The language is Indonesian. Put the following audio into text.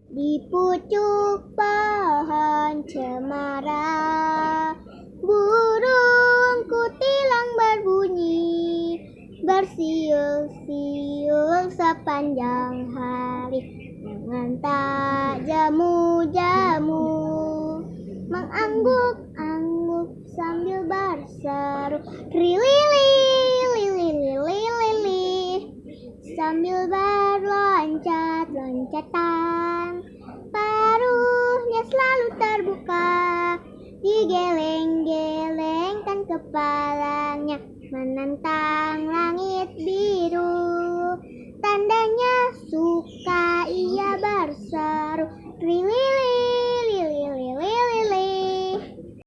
Di pucuk pohon cemara, burung kutilang berbunyi, bersiul-siul sepanjang hari, dengan tak jamu-jamu, mengangguk-angguk sambil berseru, rilili, lili, lili, lili, sambil berloncat-loncatan. Paruhnya selalu terbuka, digeleng-gelengkan kepalanya, menantang langit biru. Tandanya suka ia berseru, rilili,